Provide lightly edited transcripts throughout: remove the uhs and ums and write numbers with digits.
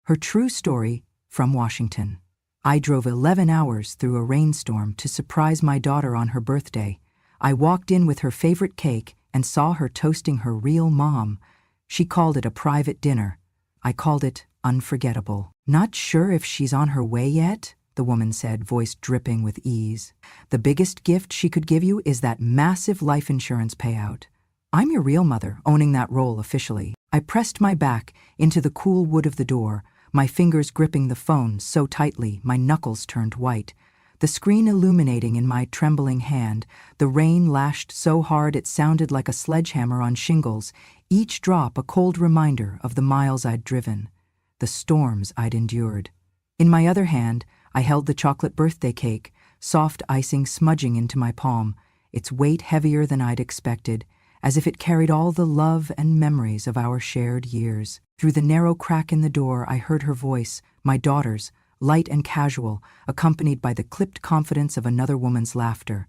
Her true story from Washington. I drove 11 hours through a rainstorm to surprise my daughter on her birthday. I walked in with her favorite cake and saw her toasting her real mom. She called it a private dinner. I called it unforgettable. "Not sure if she's on her way yet?" the woman said, voice dripping with ease. "The biggest gift she could give you is that massive life insurance payout. I'm your real mother, owning that role officially." I pressed my back into the cool wood of the door, my fingers gripping the phone so tightly my knuckles turned white. The screen illuminating in my trembling hand, the rain lashed so hard it sounded like a sledgehammer on shingles, each drop a cold reminder of the miles I'd driven, the storms I'd endured. In my other hand, I held the chocolate birthday cake, soft icing smudging into my palm, its weight heavier than I'd expected, as if it carried all the love and memories of our shared years. Through the narrow crack in the door, I heard her voice, my daughter's, light and casual, accompanied by the clipped confidence of another woman's laughter.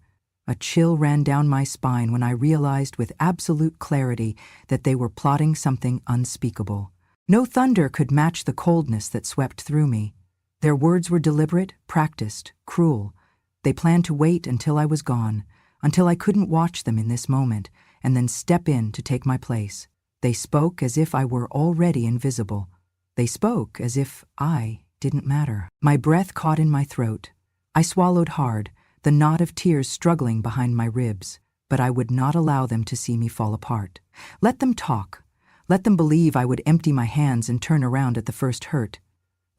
A chill ran down my spine when I realized with absolute clarity that they were plotting something unspeakable. No thunder could match the coldness that swept through me. Their words were deliberate, practiced, cruel. They planned to wait until I was gone, until I couldn't watch them in this moment, and then step in to take my place. They spoke as if I were already invisible. They spoke as if I didn't matter. My breath caught in my throat. I swallowed hard, the knot of tears struggling behind my ribs, but I would not allow them to see me fall apart. Let them talk. Let them believe I would empty my hands and turn around at the first hurt.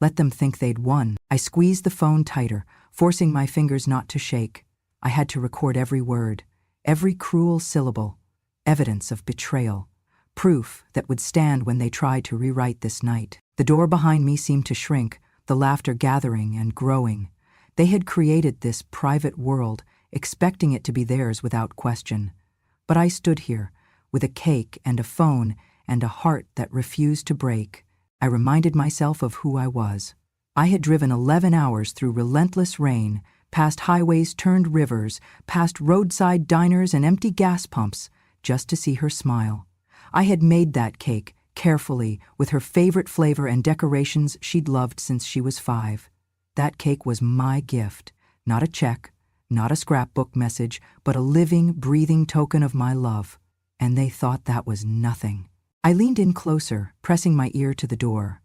Let them think they'd won. I squeezed the phone tighter, forcing my fingers not to shake. I had to record every word, every cruel syllable, evidence of betrayal, proof that would stand when they tried to rewrite this night. The door behind me seemed to shrink, the laughter gathering and growing. They had created this private world, expecting it to be theirs without question. But I stood here, with a cake and a phone and a heart that refused to break. I reminded myself of who I was. I had driven 11 hours through relentless rain, past highways turned rivers, past roadside diners and empty gas pumps, just to see her smile. I had made that cake, carefully, with her favorite flavor and decorations she'd loved since she was 5. That cake was my gift, not a check, not a scrapbook message, but a living, breathing token of my love. And they thought that was nothing. I leaned in closer, pressing my ear to the door.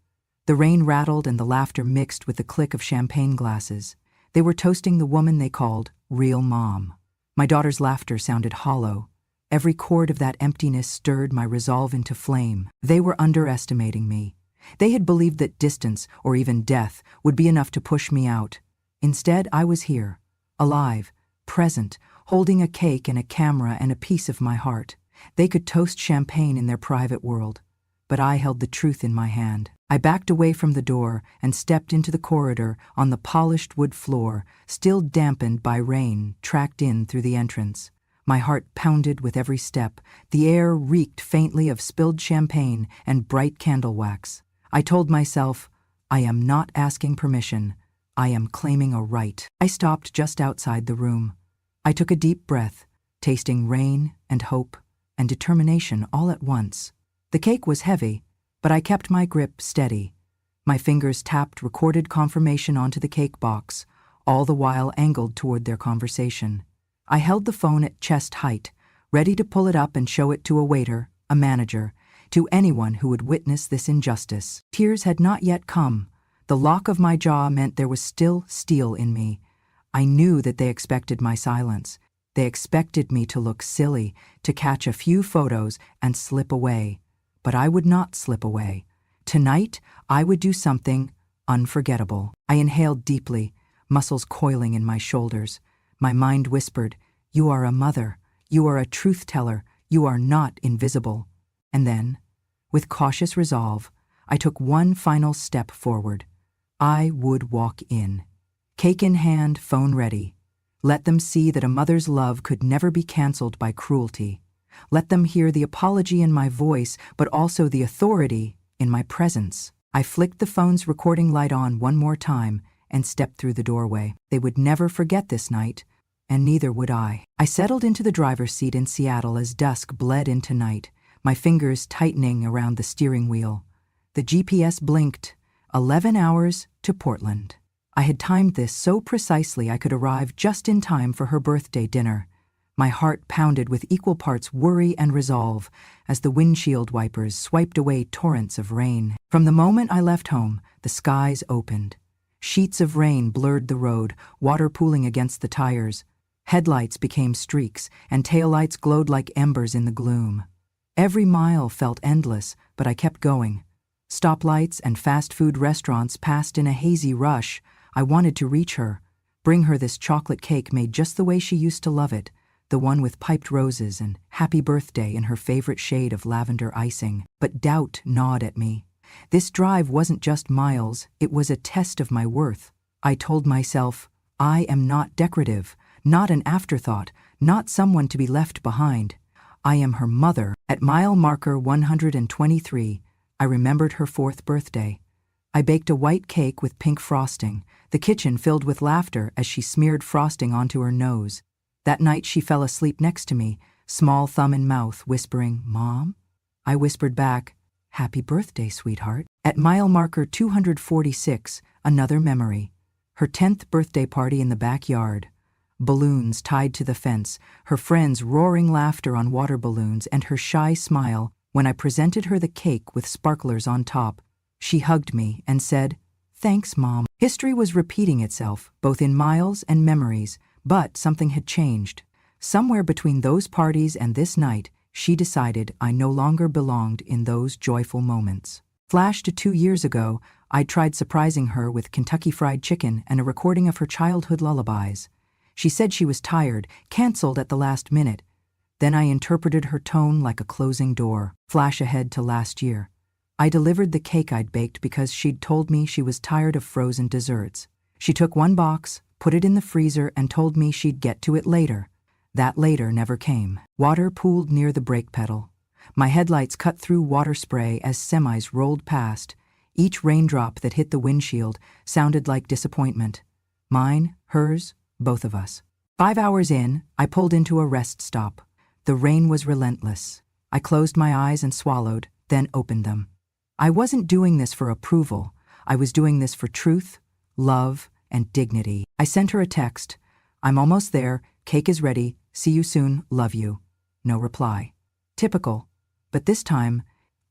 The rain rattled and the laughter mixed with the click of champagne glasses. They were toasting the woman they called real mom. My daughter's laughter sounded hollow. Every chord of that emptiness stirred my resolve into flame. They were underestimating me. They had believed that distance, or even death, would be enough to push me out. Instead, I was here, alive, present, holding a cake and a camera and a piece of my heart. They could toast champagne in their private world, but I held the truth in my hand. I backed away from the door and stepped into the corridor on the polished wood floor, still dampened by rain, tracked in through the entrance. My heart pounded with every step. The air reeked faintly of spilled champagne and bright candle wax. I told myself, I am not asking permission. I am claiming a right. I stopped just outside the room. I took a deep breath, tasting rain and hope and determination all at once. The cake was heavy, but I kept my grip steady. My fingers tapped recorded confirmation onto the cake box, all the while angled toward their conversation. I held the phone at chest height, ready to pull it up and show it to a waiter, a manager, to anyone who would witness this injustice. Tears had not yet come. The lock of my jaw meant there was still steel in me. I knew that they expected my silence. They expected me to look silly, to catch a few photos and slip away. But I would not slip away. Tonight, I would do something unforgettable. I inhaled deeply, muscles coiling in my shoulders. My mind whispered, "You are a mother. You are a truth-teller. You are not invisible." And then, with cautious resolve, I took one final step forward. I would walk in. Cake in hand, phone ready. Let them see that a mother's love could never be canceled by cruelty. Let them hear the apology in my voice, but also the authority in my presence. I flicked the phone's recording light on one more time and stepped through the doorway. They would never forget this night, and neither would I. I settled into the driver's seat in Seattle as dusk bled into night, my fingers tightening around the steering wheel. The GPS blinked, 11 hours to Portland. I had timed this so precisely I could arrive just in time for her birthday dinner. My heart pounded with equal parts worry and resolve as the windshield wipers swiped away torrents of rain. From the moment I left home, the skies opened. Sheets of rain blurred the road, water pooling against the tires. Headlights became streaks, and taillights glowed like embers in the gloom. Every mile felt endless, but I kept going. Stoplights and fast food restaurants passed in a hazy rush. I wanted to reach her, bring her this chocolate cake made just the way she used to love it, the one with piped roses and happy birthday in her favorite shade of lavender icing. But doubt gnawed at me. This drive wasn't just miles, it was a test of my worth. I told myself, I am not decorative, not an afterthought, not someone to be left behind. I am her mother. At mile marker 123, I remembered her 4th birthday. I baked a white cake with pink frosting, the kitchen filled with laughter as she smeared frosting onto her nose. That night she fell asleep next to me, small thumb in mouth, whispering, "Mom?" I whispered back, "Happy birthday, sweetheart." At mile marker 246, another memory. Her 10th birthday party in the backyard. Balloons tied to the fence, her friends' roaring laughter on water balloons, and her shy smile when I presented her the cake with sparklers on top. She hugged me and said, "Thanks, Mom." History was repeating itself, both in miles and memories, but something had changed. Somewhere between those parties and this night, she decided I no longer belonged in those joyful moments. Flash to 2 years ago, I'd tried surprising her with Kentucky Fried Chicken and a recording of her childhood lullabies. She said she was tired, canceled at the last minute. Then I interpreted her tone like a closing door. Flash ahead to last year. I delivered the cake I'd baked because she'd told me she was tired of frozen desserts. She took one box, put it in the freezer, and told me she'd get to it later. That later never came. Water pooled near the brake pedal. My headlights cut through water spray as semis rolled past. Each raindrop that hit the windshield sounded like disappointment. Mine, hers, both of us. 5 hours in, I pulled into a rest stop. The rain was relentless. I closed my eyes and swallowed, then opened them. I wasn't doing this for approval. I was doing this for truth, love, and dignity. I sent her a text. "I'm almost there. Cake is ready. See you soon. Love you." No reply. Typical. But this time,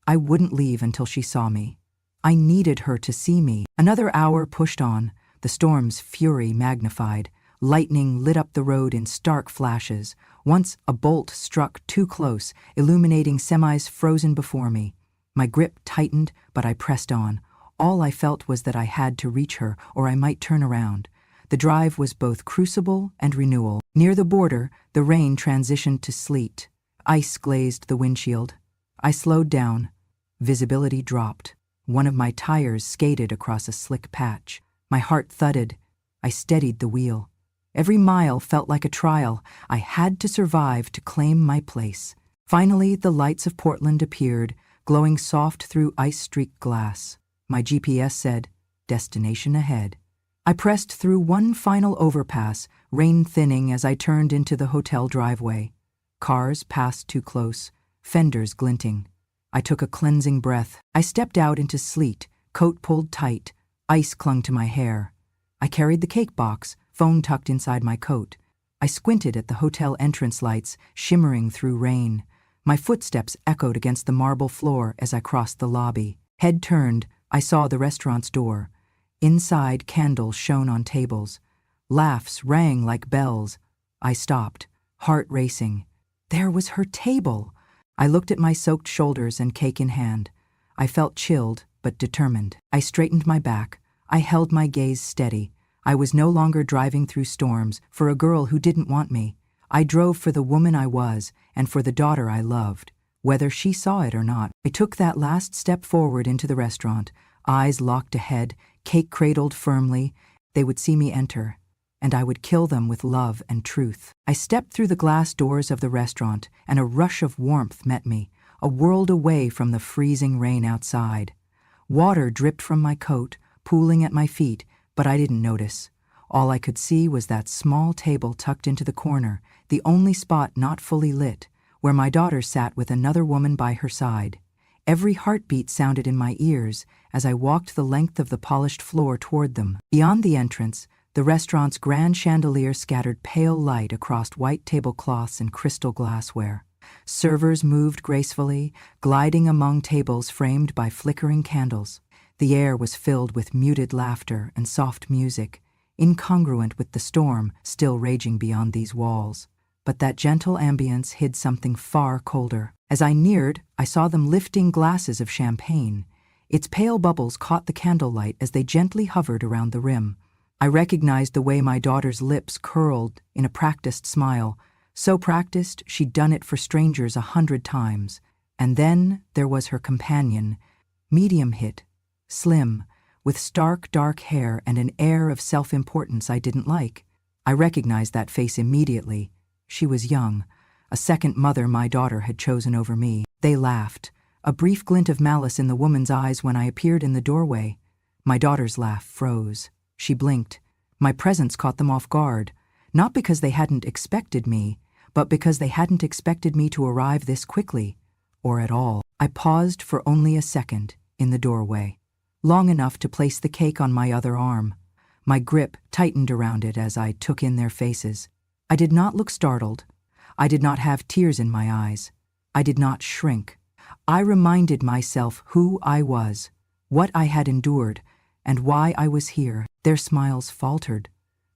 I wouldn't leave until she saw me. I needed her to see me. Another hour pushed on, the storm's fury magnified. Lightning lit up the road in stark flashes. Once a bolt struck too close, illuminating semis frozen before me. My grip tightened, but I pressed on. All I felt was that I had to reach her, or I might turn around. The drive was both crucible and renewal. Near the border, the rain transitioned to sleet. Ice glazed the windshield. I slowed down. Visibility dropped. One of my tires skated across a slick patch. My heart thudded. I steadied the wheel. Every mile felt like a trial. I had to survive to claim my place. Finally, the lights of Portland appeared, glowing soft through ice-streaked glass. My GPS said, "Destination ahead." I pressed through one final overpass, rain thinning as I turned into the hotel driveway. Cars passed too close, fenders glinting. I took a cleansing breath. I stepped out into sleet, coat pulled tight. Ice clung to my hair. I carried the cake box, phone tucked inside my coat. I squinted at the hotel entrance lights, shimmering through rain. My footsteps echoed against the marble floor as I crossed the lobby. Head turned, I saw the restaurant's door. Inside, candles shone on tables. Laughs rang like bells. I stopped, heart racing. There was her table. I looked at my soaked shoulders and cake in hand. I felt chilled, but determined. I straightened my back. I held my gaze steady. I was no longer driving through storms for a girl who didn't want me. I drove for the woman I was and for the daughter I loved, whether she saw it or not. I took that last step forward into the restaurant, eyes locked ahead, cake cradled firmly. They would see me enter, and I would kill them with love and truth. I stepped through the glass doors of the restaurant, and a rush of warmth met me, a world away from the freezing rain outside. Water dripped from my coat, pooling at my feet, but I didn't notice. All I could see was that small table tucked into the corner, the only spot not fully lit, where my daughter sat with another woman by her side. Every heartbeat sounded in my ears as I walked the length of the polished floor toward them. Beyond the entrance, the restaurant's grand chandelier scattered pale light across white tablecloths and crystal glassware. Servers moved gracefully, gliding among tables framed by flickering candles. The air was filled with muted laughter and soft music, incongruent with the storm still raging beyond these walls. But that gentle ambience hid something far colder. As I neared, I saw them lifting glasses of champagne. Its pale bubbles caught the candlelight as they gently hovered around the rim. I recognized the way my daughter's lips curled in a practiced smile, so practiced she'd done it for strangers 100 times. And then there was her companion, medium hit, slim, with stark dark hair and an air of self-importance I didn't like. I recognized that face immediately. She was young, a second mother my daughter had chosen over me. They laughed, a brief glint of malice in the woman's eyes when I appeared in the doorway. My daughter's laugh froze. She blinked. My presence caught them off guard, not because they hadn't expected me, but because they hadn't expected me to arrive this quickly, or at all. I paused for only a second in the doorway, long enough to place the cake on my other arm. My grip tightened around it as I took in their faces. I did not look startled. I did not have tears in my eyes. I did not shrink. I reminded myself who I was, what I had endured, and why I was here. Their smiles faltered.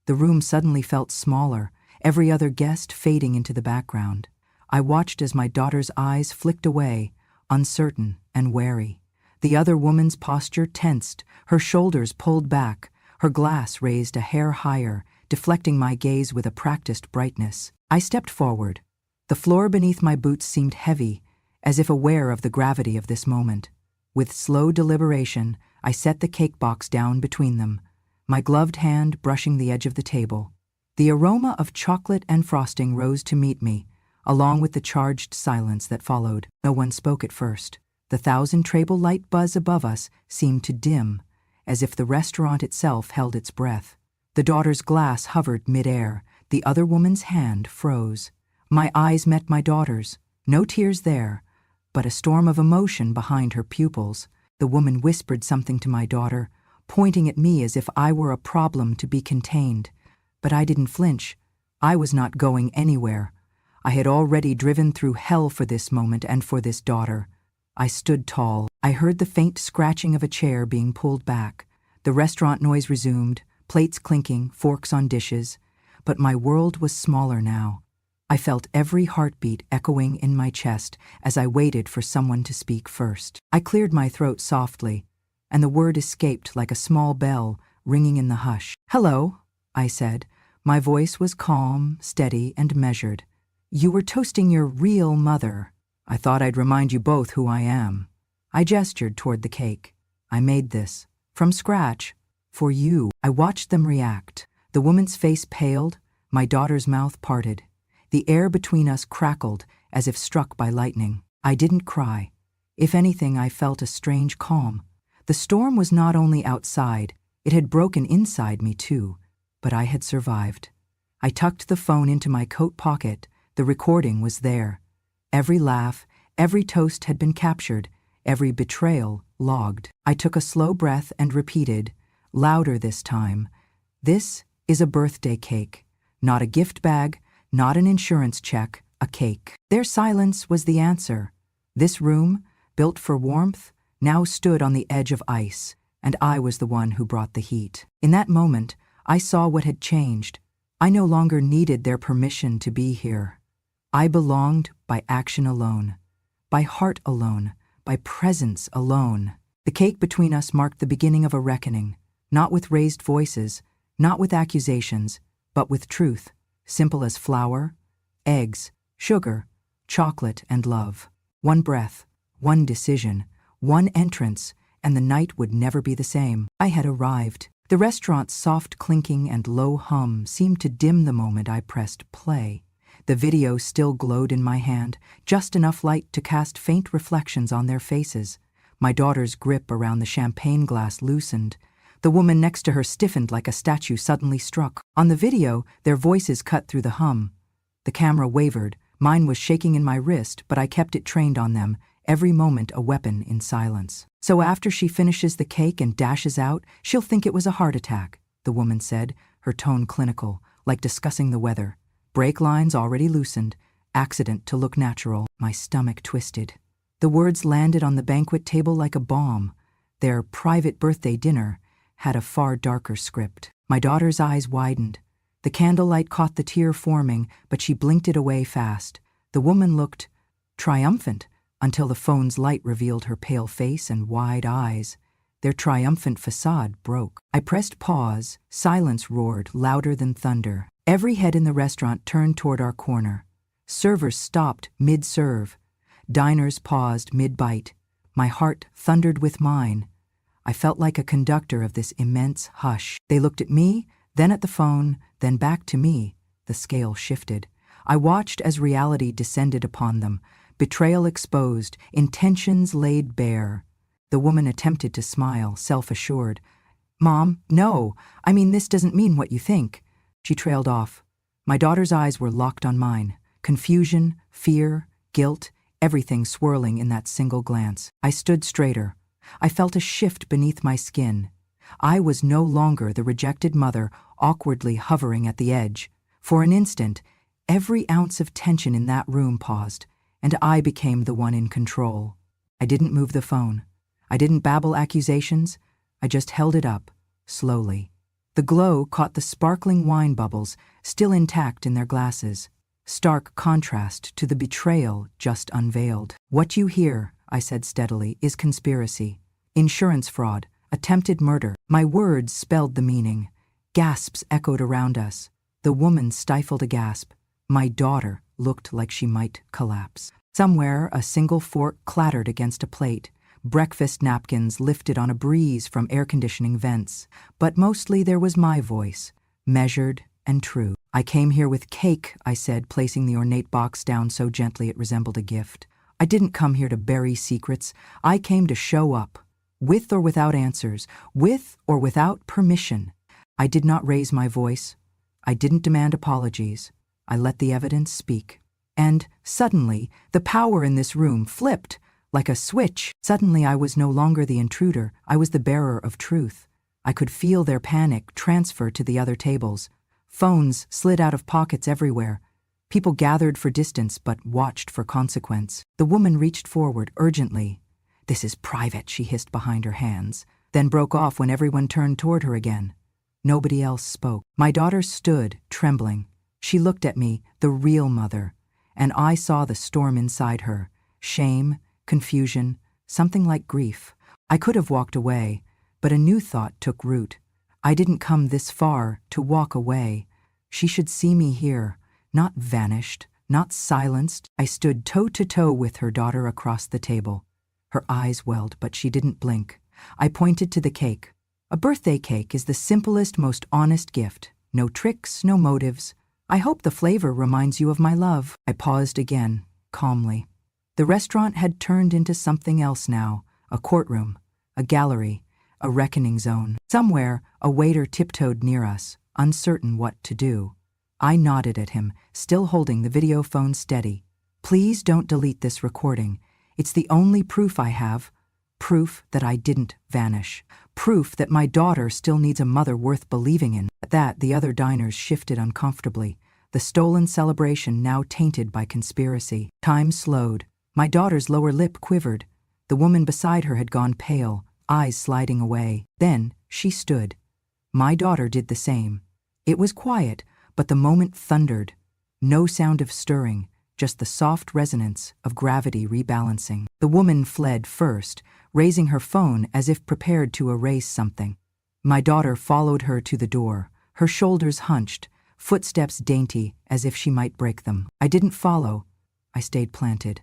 The room suddenly felt smaller, every other guest fading into the background. I watched as my daughter's eyes flicked away, uncertain and wary. The other woman's posture tensed, her shoulders pulled back, her glass raised a hair higher, deflecting my gaze with a practiced brightness. I stepped forward. The floor beneath my boots seemed heavy, as if aware of the gravity of this moment. With slow deliberation, I set the cake box down between them, my gloved hand brushing the edge of the table. The aroma of chocolate and frosting rose to meet me, along with the charged silence that followed. No one spoke at first. The 1,000-treble light buzz above us seemed to dim, as if the restaurant itself held its breath. The daughter's glass hovered mid-air. The other woman's hand froze. My eyes met my daughter's. No tears there, but a storm of emotion behind her pupils. The woman whispered something to my daughter, pointing at me as if I were a problem to be contained. But I didn't flinch. I was not going anywhere. I had already driven through hell for this moment and for this daughter. I stood tall. I heard the faint scratching of a chair being pulled back. The restaurant noise resumed, plates clinking, forks on dishes. But my world was smaller now. I felt every heartbeat echoing in my chest as I waited for someone to speak first. I cleared my throat softly, and the word escaped like a small bell ringing in the hush. "Hello," I said. My voice was calm, steady, and measured. "You were toasting your real mother. I thought I'd remind you both who I am." I gestured toward the cake. "I made this, from scratch, for you." I watched them react. The woman's face paled, my daughter's mouth parted. The air between us crackled as if struck by lightning. I didn't cry. If anything, I felt a strange calm. The storm was not only outside, it had broken inside me too, but I had survived. I tucked the phone into my coat pocket. The recording was there. Every laugh, every toast had been captured, every betrayal logged. I took a slow breath and repeated, louder this time, "This is a birthday cake, not a gift bag, not an insurance check, a cake." Their silence was the answer. This room, built for warmth, now stood on the edge of ice, and I was the one who brought the heat. In that moment, I saw what had changed. I no longer needed their permission to be here. I belonged by action alone, by heart alone, by presence alone. The cake between us marked the beginning of a reckoning, not with raised voices, not with accusations, but with truth, simple as flour, eggs, sugar, chocolate, and love. One breath, one decision, one entrance, and the night would never be the same. I had arrived. The restaurant's soft clinking and low hum seemed to dim the moment I pressed play. The video still glowed in my hand, just enough light to cast faint reflections on their faces. My daughter's grip around the champagne glass loosened. The woman next to her stiffened like a statue suddenly struck. On the video, their voices cut through the hum. The camera wavered. Mine was shaking in my wrist, but I kept it trained on them. every moment a weapon in silence. "So after she finishes the cake and dashes out, she'll think it was a heart attack," the woman said, her tone clinical, like discussing the weather. "Brake lines already loosened. Accident to look natural." My stomach twisted. The words landed on the banquet table like a bomb. Their private birthday dinner had a far darker script. My daughter's eyes widened. The candlelight caught the tear forming, but she blinked it away fast. The woman looked triumphant until the phone's light revealed her pale face and wide eyes. Their triumphant facade broke. I pressed pause. Silence roared, louder than thunder. Every head in the restaurant turned toward our corner. Servers stopped mid-serve. Diners paused mid-bite. My heart thundered with mine. I felt like a conductor of this immense hush. They looked at me, then at the phone, then back to me. The scale shifted. I watched as reality descended upon them. Betrayal exposed, intentions laid bare. The woman attempted to smile, self-assured. "Mom, no. I mean, this doesn't mean what you think." She trailed off. My daughter's eyes were locked on mine. Confusion, fear, guilt, everything swirling in that single glance. I stood straighter. I felt a shift beneath my skin. I was no longer the rejected mother, awkwardly hovering at the edge. For an instant, every ounce of tension in that room paused, and I became the one in control. I didn't move the phone. I didn't babble accusations. I just held it up, slowly. The glow caught the sparkling wine bubbles, still intact in their glasses. Stark contrast to the betrayal just unveiled. "What you hear," I said steadily, "is conspiracy, insurance fraud, attempted murder." My words spelled the meaning. Gasps echoed around us. The woman stifled a gasp. My daughter looked like she might collapse. Somewhere, a single fork clattered against a plate. Breakfast napkins lifted on a breeze from air conditioning vents. But mostly there was my voice, measured and true. "I came here with cake," I said, placing the ornate box down so gently it resembled a gift. "I didn't come here to bury secrets. I came to show up, with or without answers, with or without permission." I did not raise my voice. I didn't demand apologies. I let the evidence speak. And suddenly, the power in this room flipped, like a switch. Suddenly I was no longer the intruder. I was the bearer of truth. I could feel their panic transfer to the other tables. Phones slid out of pockets everywhere. People gathered for distance but watched for consequence. The woman reached forward urgently. "This is private," she hissed behind her hands, then broke off when everyone turned toward her again. Nobody else spoke. My daughter stood, trembling. She looked at me, the real mother, and I saw the storm inside her. Shame, confusion, something like grief. I could have walked away, but a new thought took root. I didn't come this far to walk away. She should see me here, not vanished, not silenced. I stood toe-to-toe with her daughter across the table. Her eyes welled, but she didn't blink. I pointed to the cake. A birthday cake is the simplest, most honest gift. No tricks, no motives. I hope the flavor reminds you of my love. I paused again, calmly. The restaurant had turned into something else now, a courtroom, a gallery, a reckoning zone. Somewhere, a waiter tiptoed near us, uncertain what to do. I nodded at him, still holding the video phone steady. "Please don't delete this recording. It's the only proof I have. Proof that I didn't vanish. Proof that my daughter still needs a mother worth believing in." At that, the other diners shifted uncomfortably, the stolen celebration now tainted by conspiracy. Time slowed. My daughter's lower lip quivered. The woman beside her had gone pale, eyes sliding away. Then she stood. My daughter did the same. It was quiet, but the moment thundered. No sound of stirring, just the soft resonance of gravity rebalancing. The woman fled first, raising her phone as if prepared to erase something. My daughter followed her to the door, her shoulders hunched, footsteps dainty as if she might break them. I didn't follow. I stayed planted.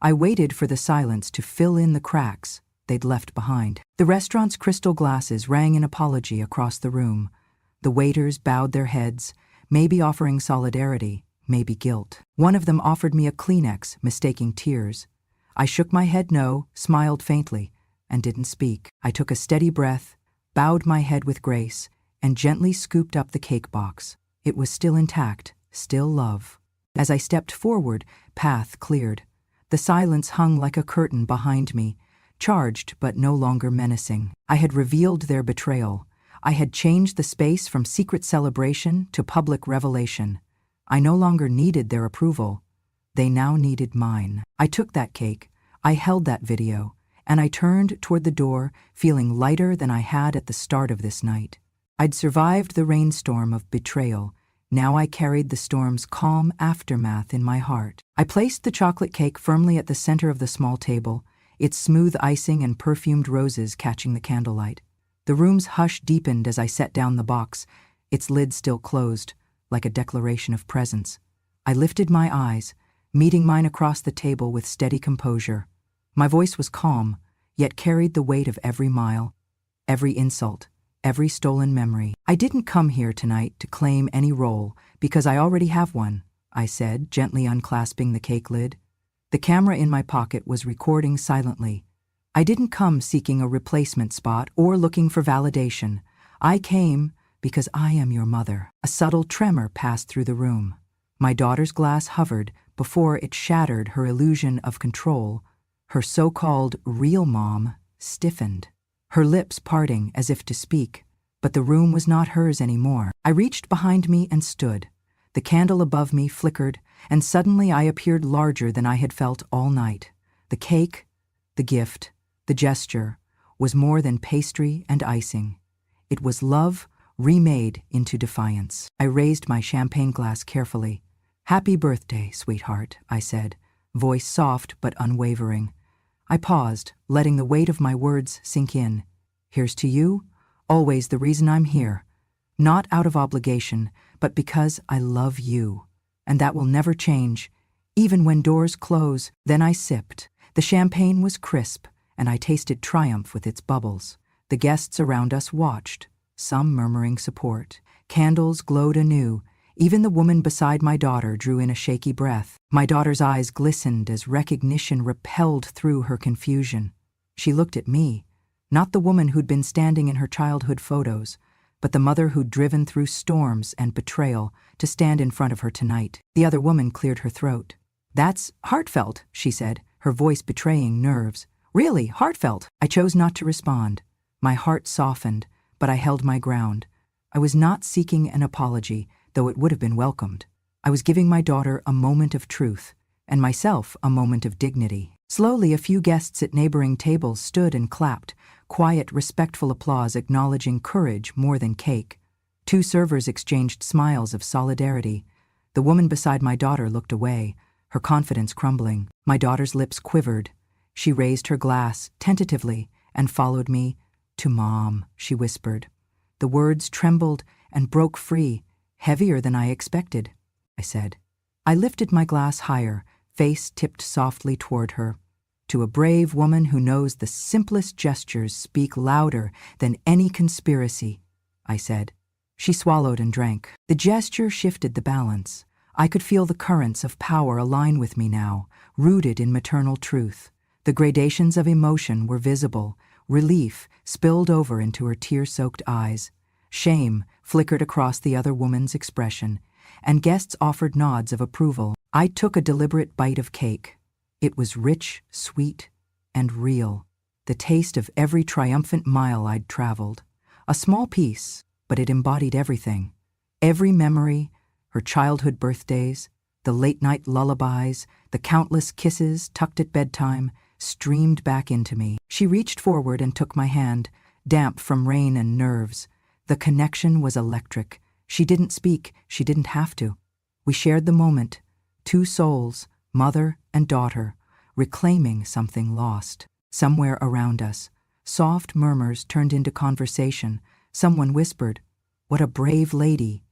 I waited for the silence to fill in the cracks they'd left behind. The restaurant's crystal glasses rang an apology across the room. The waiters bowed their heads, maybe offering solidarity, maybe guilt. One of them offered me a Kleenex, mistaking tears. I shook my head no, smiled faintly, and didn't speak. I took a steady breath, bowed my head with grace, and gently scooped up the cake box. It was still intact, still love. As I stepped forward, path cleared. The silence hung like a curtain behind me, charged but no longer menacing. I had revealed their betrayal. I had changed the space from secret celebration to public revelation. I no longer needed their approval. They now needed mine. I took that cake, I held that video, and I turned toward the door, feeling lighter than I had at the start of this night. I'd survived the rainstorm of betrayal. Now I carried the storm's calm aftermath in my heart. I placed the chocolate cake firmly at the center of the small table, its smooth icing and perfumed roses catching the candlelight. The room's hush deepened as I set down the box, its lid still closed, like a declaration of presence. I lifted my eyes, meeting mine across the table with steady composure. My voice was calm, yet carried the weight of every mile, every insult, every stolen memory. I didn't come here tonight to claim any role, because I already have one, I said, gently unclasping the cake lid. The camera in my pocket was recording silently. I didn't come seeking a replacement spot or looking for validation. I came because I am your mother. A subtle tremor passed through the room. My daughter's glass hovered before it shattered her illusion of control. Her so-called real mom stiffened, her lips parting as if to speak, but the room was not hers anymore. I reached behind me and stood. The candle above me flickered, and suddenly I appeared larger than I had felt all night. The cake, the gift, the gesture, was more than pastry and icing. It was love remade into defiance. I raised my champagne glass carefully. "Happy birthday, sweetheart," I said, voice soft but unwavering. I paused, letting the weight of my words sink in. "Here's to you, always the reason I'm here. Not out of obligation, but because I love you. And that will never change, even when doors close." Then I sipped. The champagne was crisp, and I tasted triumph with its bubbles. The guests around us watched, some murmuring support. Candles glowed anew. Even the woman beside my daughter drew in a shaky breath. My daughter's eyes glistened as recognition repelled through her confusion. She looked at me, not the woman who'd been standing in her childhood photos, but the mother who'd driven through storms and betrayal to stand in front of her tonight. The other woman cleared her throat. "That's heartfelt," she said, her voice betraying nerves. "Really heartfelt." I chose not to respond. My heart softened, but I held my ground. I was not seeking an apology, though it would have been welcomed. I was giving my daughter a moment of truth, and myself a moment of dignity. Slowly, a few guests at neighboring tables stood and clapped, quiet, respectful applause acknowledging courage more than cake. 2 servers exchanged smiles of solidarity. The woman beside my daughter looked away, her confidence crumbling. My daughter's lips quivered. She raised her glass, tentatively, and followed me. "To Mom," she whispered. The words trembled and broke free, heavier than I expected. I said. I lifted my glass higher, face tipped softly toward her. "To a brave woman who knows the simplest gestures speak louder than any conspiracy," I said. She swallowed and drank. The gesture shifted the balance. I could feel the currents of power align with me now, rooted in maternal truth. The gradations of emotion were visible. Relief spilled over into her tear-soaked eyes. Shame flickered across the other woman's expression, and guests offered nods of approval. I took a deliberate bite of cake. It was rich, sweet, and real, the taste of every triumphant mile I'd traveled. A small piece, but it embodied everything. Every memory, her childhood birthdays, the late-night lullabies, the countless kisses tucked at bedtime, streamed back into me. She reached forward and took my hand, damp from rain and nerves. The connection was electric. She didn't speak, she didn't have to. We shared the moment, 2 souls, mother and daughter, reclaiming something lost. Somewhere around us, soft murmurs turned into conversation. Someone whispered, "What a brave lady."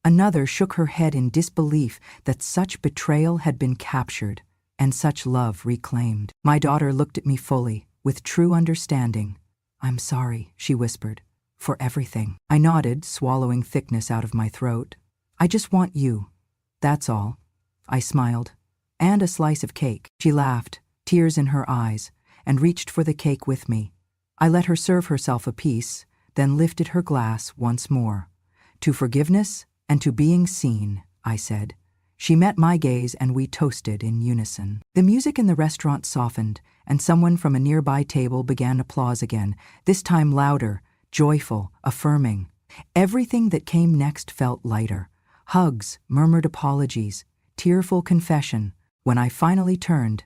Another shook her head in disbelief that such betrayal had been captured and such love reclaimed. My daughter looked at me fully, with true understanding. "I'm sorry," she whispered, "for everything." I nodded, swallowing thickness out of my throat. "I just want you. That's all." I smiled. "And a slice of cake." She laughed, tears in her eyes, and reached for the cake with me. I let her serve herself a piece, then lifted her glass once more. "To forgiveness and to being seen," I said. She met my gaze and we toasted in unison. The music in the restaurant softened, and someone from a nearby table began applause again, this time louder, joyful, affirming. Everything that came next felt lighter. Hugs, murmured apologies, tearful confession. When I finally turned,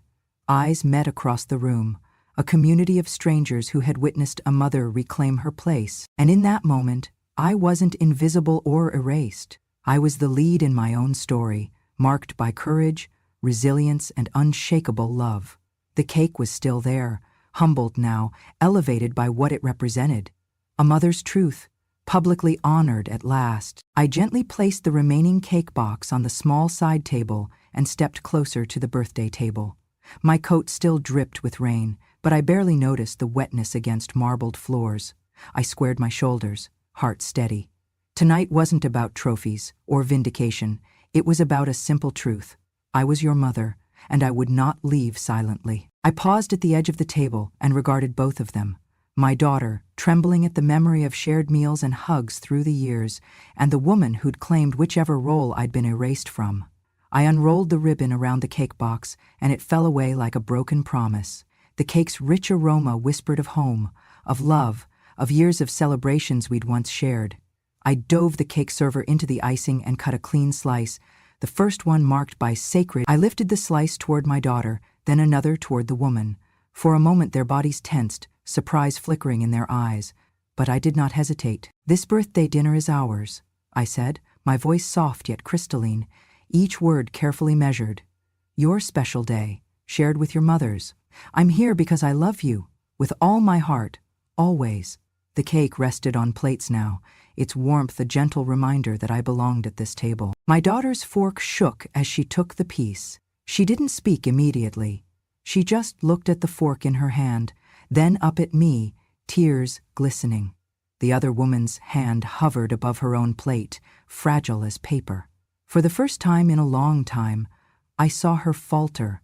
eyes met across the room, a community of strangers who had witnessed a mother reclaim her place. And in that moment, I wasn't invisible or erased. I was the lead in my own story, marked by courage, resilience, and unshakable love. The cake was still there, humbled now, elevated by what it represented. A mother's truth, publicly honored at last. I gently placed the remaining cake box on the small side table and stepped closer to the birthday table. My coat still dripped with rain, but I barely noticed the wetness against marbled floors. I squared my shoulders, heart steady. Tonight wasn't about trophies or vindication. It was about a simple truth. I was your mother, and I would not leave silently. I paused at the edge of the table and regarded both of them. My daughter, trembling at the memory of shared meals and hugs through the years, and the woman who'd claimed whichever role I'd been erased from. I unrolled the ribbon around the cake box, and it fell away like a broken promise. The cake's rich aroma whispered of home, of love, of years of celebrations we'd once shared. I dove the cake server into the icing and cut a clean slice, the first one marked by sacred. I lifted the slice toward my daughter, then another toward the woman. For a moment their bodies tensed, surprise flickering in their eyes, but I did not hesitate. "This birthday dinner is ours," I said, my voice soft yet crystalline, each word carefully measured. "Your special day, shared with your mothers. I'm here because I love you, with all my heart, always." The cake rested on plates now, its warmth a gentle reminder that I belonged at this table. My daughter's fork shook as she took the piece. She didn't speak immediately. She just looked at the fork in her hand, then up at me, tears glistening. The other woman's hand hovered above her own plate, fragile as paper. For the first time in a long time, I saw her falter,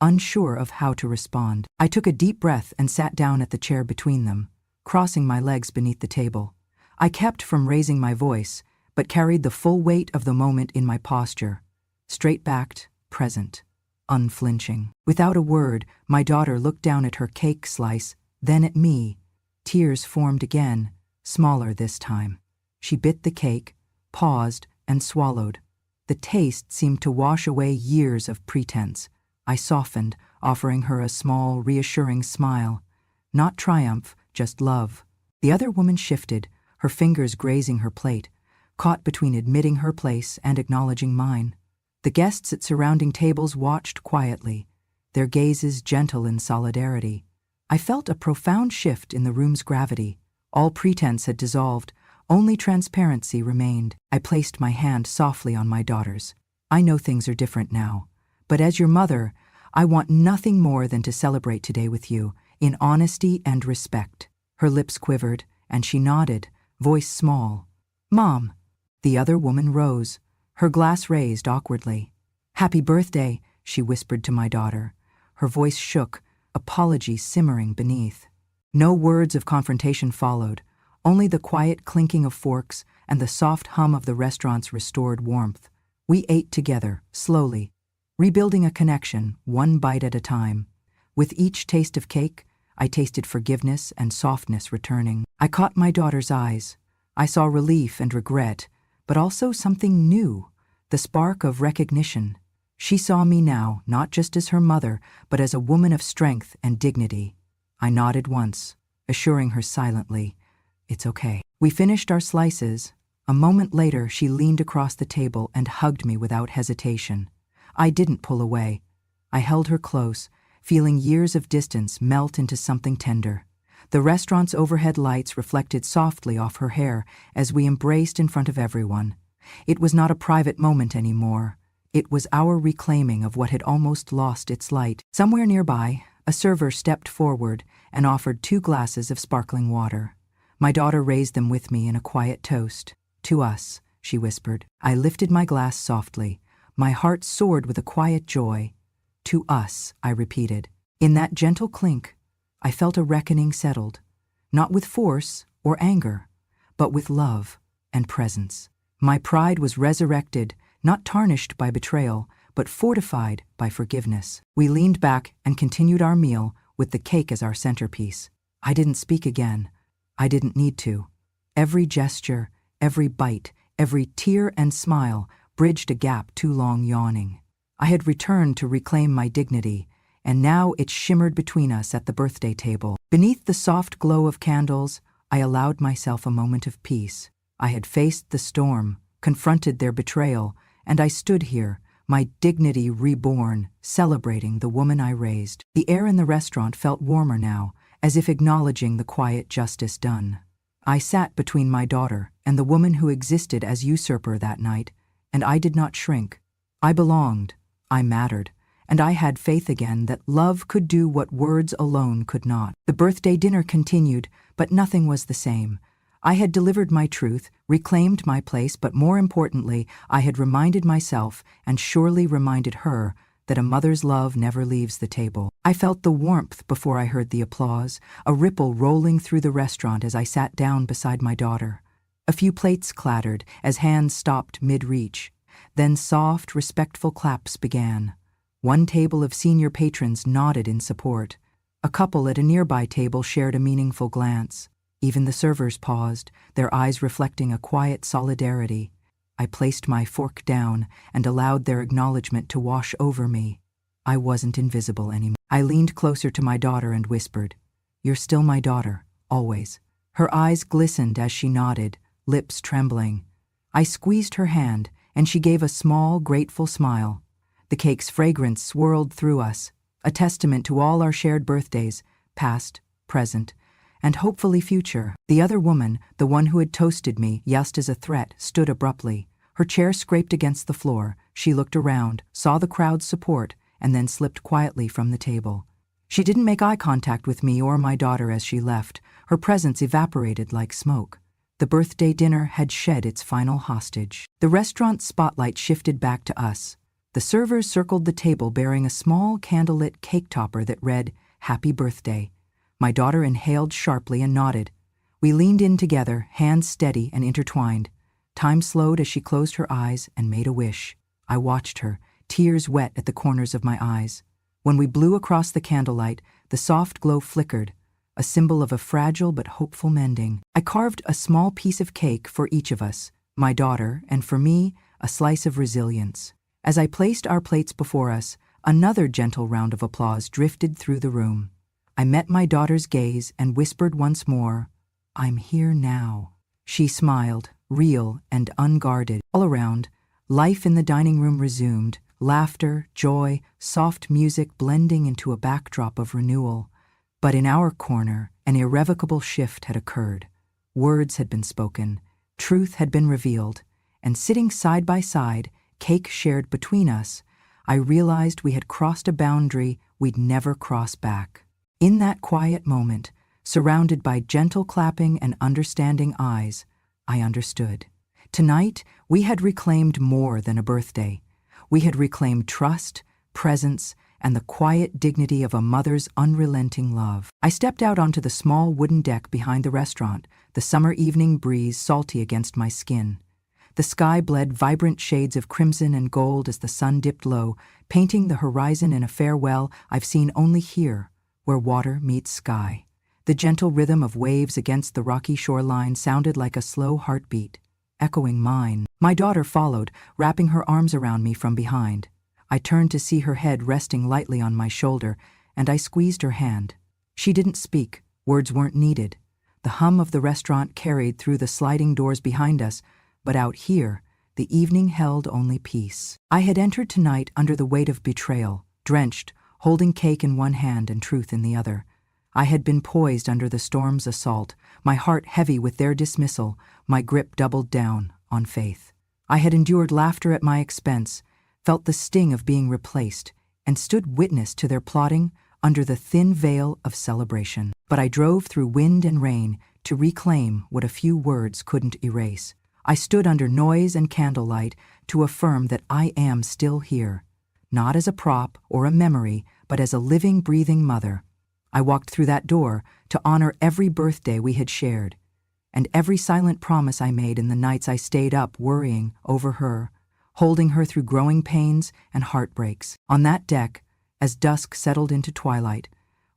unsure of how to respond. I took a deep breath and sat down at the chair between them, crossing my legs beneath the table. I kept from raising my voice, but carried the full weight of the moment in my posture, straight-backed, present, unflinching. Without a word, my daughter looked down at her cake slice, then at me. Tears formed again, smaller this time. She bit the cake, paused, and swallowed. The taste seemed to wash away years of pretense. I softened, offering her a small, reassuring smile. Not triumph, just love. The other woman shifted, her fingers grazing her plate, caught between admitting her place and acknowledging mine. The guests at surrounding tables watched quietly, their gazes gentle in solidarity. I felt a profound shift in the room's gravity. All pretense had dissolved, only transparency remained. I placed my hand softly on my daughter's. "I know things are different now, but as your mother, I want nothing more than to celebrate today with you, in honesty and respect." Her lips quivered, and she nodded, voice small. "Mom." The other woman rose, her glass raised awkwardly. "Happy birthday," she whispered to my daughter. Her voice shook, apology simmering beneath. No words of confrontation followed, only the quiet clinking of forks and the soft hum of the restaurant's restored warmth. We ate together, slowly, rebuilding a connection, one bite at a time. With each taste of cake, I tasted forgiveness and softness returning. I caught my daughter's eyes. I saw relief and regret, but also something new, the spark of recognition. She saw me now, not just as her mother, but as a woman of strength and dignity. I nodded once, assuring her silently, "It's okay." We finished our slices. A moment later, she leaned across the table and hugged me without hesitation. I didn't pull away. I held her close, feeling years of distance melt into something tender. The restaurant's overhead lights reflected softly off her hair as we embraced in front of everyone. It was not a private moment anymore. It was our reclaiming of what had almost lost its light. Somewhere nearby, a server stepped forward and offered 2 glasses of sparkling water. My daughter raised them with me in a quiet toast. "To us," she whispered. I lifted my glass softly. My heart soared with a quiet joy. "To us," I repeated. In that gentle clink, I felt a reckoning settled, not with force or anger, but with love and presence. My pride was resurrected, not tarnished by betrayal, but fortified by forgiveness. We leaned back and continued our meal with the cake as our centerpiece. I didn't speak again. I didn't need to. Every gesture, every bite, every tear and smile bridged a gap too long yawning. I had returned to reclaim my dignity, and now it shimmered between us at the birthday table. Beneath the soft glow of candles, I allowed myself a moment of peace. I had faced the storm, confronted their betrayal, and I stood here, my dignity reborn, celebrating the woman I raised. The air in the restaurant felt warmer now, as if acknowledging the quiet justice done. I sat between my daughter and the woman who existed as usurper that night, and I did not shrink. I belonged, I mattered, and I had faith again that love could do what words alone could not. The birthday dinner continued, but nothing was the same. I had delivered my truth, reclaimed my place, but more importantly, I had reminded myself, and surely reminded her, that a mother's love never leaves the table. I felt the warmth before I heard the applause, a ripple rolling through the restaurant as I sat down beside my daughter. A few plates clattered as hands stopped mid-reach. Then soft, respectful claps began. One table of senior patrons nodded in support. A couple at a nearby table shared a meaningful glance. Even the servers paused, their eyes reflecting a quiet solidarity. I placed my fork down and allowed their acknowledgement to wash over me. I wasn't invisible anymore. I leaned closer to my daughter and whispered, "You're still my daughter, always." Her eyes glistened as she nodded, lips trembling. I squeezed her hand, and she gave a small, grateful smile. The cake's fragrance swirled through us, a testament to all our shared birthdays, past, present, and hopefully future. The other woman, the one who had toasted me just as a threat, stood abruptly. Her chair scraped against the floor. She looked around, saw the crowd's support, and then slipped quietly from the table. She didn't make eye contact with me or my daughter as she left. Her presence evaporated like smoke. The birthday dinner had shed its final hostage. The restaurant's spotlight shifted back to us. The servers circled the table bearing a small candlelit cake topper that read, "Happy Birthday." My daughter inhaled sharply and nodded. We leaned in together, hands steady and intertwined. Time slowed as she closed her eyes and made a wish. I watched her, tears wet at the corners of my eyes. When we blew across the candlelight, the soft glow flickered, a symbol of a fragile but hopeful mending. I carved a small piece of cake for each of us, my daughter, and for me, a slice of resilience. As I placed our plates before us, another gentle round of applause drifted through the room. I met my daughter's gaze and whispered once more, "I'm here now." She smiled, real and unguarded. All around, life in the dining room resumed, laughter, joy, soft music blending into a backdrop of renewal. But in our corner, an irrevocable shift had occurred. Words had been spoken, truth had been revealed, and sitting side by side, cake shared between us, I realized we had crossed a boundary we'd never cross back. In that quiet moment, surrounded by gentle clapping and understanding eyes, I understood. Tonight, we had reclaimed more than a birthday. We had reclaimed trust, presence, and the quiet dignity of a mother's unrelenting love. I stepped out onto the small wooden deck behind the restaurant, the summer evening breeze salty against my skin. The sky bled vibrant shades of crimson and gold as the sun dipped low, painting the horizon in a farewell I've seen only here, where water meets sky. The gentle rhythm of waves against the rocky shoreline sounded like a slow heartbeat, echoing mine. My daughter followed, wrapping her arms around me from behind. I turned to see her head resting lightly on my shoulder, and I squeezed her hand. She didn't speak, words weren't needed. The hum of the restaurant carried through the sliding doors behind us, but out here, the evening held only peace. I had entered tonight under the weight of betrayal, drenched, holding cake in one hand and truth in the other. I had been poised under the storm's assault, my heart heavy with their dismissal, my grip doubled down on faith. I had endured laughter at my expense, felt the sting of being replaced, and stood witness to their plotting under the thin veil of celebration. But I drove through wind and rain to reclaim what a few words couldn't erase. I stood under noise and candlelight to affirm that I am still here, not as a prop or a memory, but as a living, breathing mother. I walked through that door to honor every birthday we had shared, and every silent promise I made in the nights I stayed up worrying over her, holding her through growing pains and heartbreaks. On that deck, as dusk settled into twilight,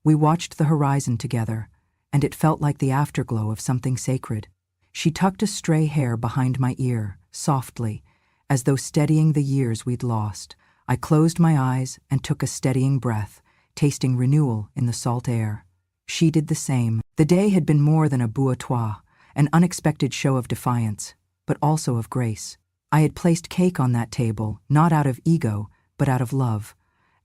we watched the horizon together, and it felt like the afterglow of something sacred. She tucked a stray hair behind my ear, softly, as though steadying the years we'd lost. I closed my eyes and took a steadying breath, tasting renewal in the salt air. She did the same. The day had been more than a bouilloire, an unexpected show of defiance, but also of grace. I had placed cake on that table, not out of ego, but out of love,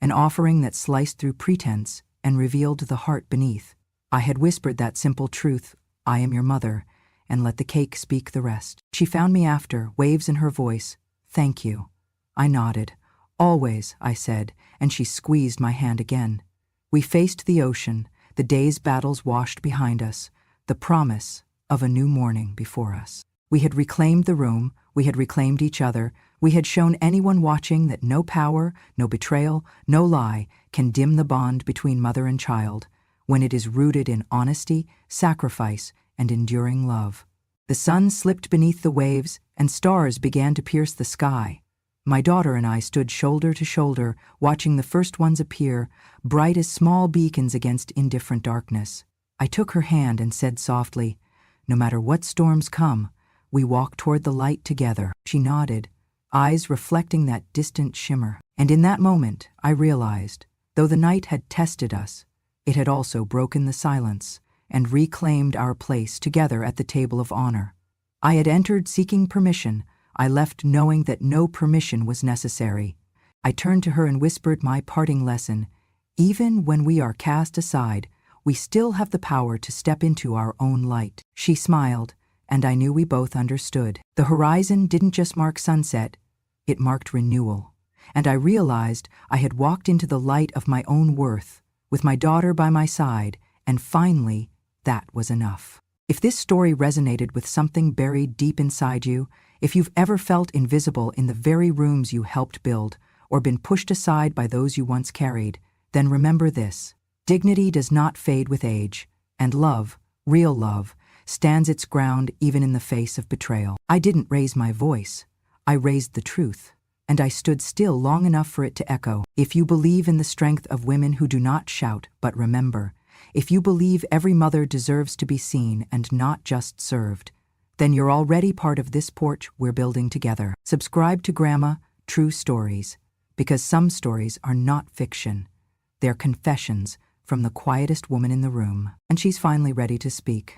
an offering that sliced through pretense and revealed the heart beneath. I had whispered that simple truth, "I am your mother," and let the cake speak the rest. She found me after, waves in her voice. "Thank you." I nodded. "Always," I said, and she squeezed my hand again. We faced the ocean, the day's battles washed behind us, the promise of a new morning before us. We had reclaimed the room, we had reclaimed each other, we had shown anyone watching that no power, no betrayal, no lie can dim the bond between mother and child, when it is rooted in honesty, sacrifice, and enduring love. The sun slipped beneath the waves, and stars began to pierce the sky. My daughter and I stood shoulder to shoulder, watching the first ones appear, bright as small beacons against indifferent darkness. I took her hand and said softly, "No matter what storms come, we walk toward the light together." She nodded, eyes reflecting that distant shimmer. And in that moment, I realized, though the night had tested us, it had also broken the silence and reclaimed our place together at the table of honor. I had entered seeking permission. I left knowing that no permission was necessary. I turned to her and whispered my parting lesson. Even when we are cast aside, we still have the power to step into our own light. She smiled, and I knew we both understood. The horizon didn't just mark sunset, it marked renewal. And I realized I had walked into the light of my own worth, with my daughter by my side, and finally, that was enough. If this story resonated with something buried deep inside you, if you've ever felt invisible in the very rooms you helped build, or been pushed aside by those you once carried, then remember this: dignity does not fade with age, and love, real love, stands its ground even in the face of betrayal. I didn't raise my voice. I raised the truth, and I stood still long enough for it to echo. If you believe in the strength of women who do not shout but remember, if you believe every mother deserves to be seen and not just served, then you're already part of this porch we're building together. Subscribe to Grandma True Stories, because some stories are not fiction. They're confessions from the quietest woman in the room. And she's finally ready to speak.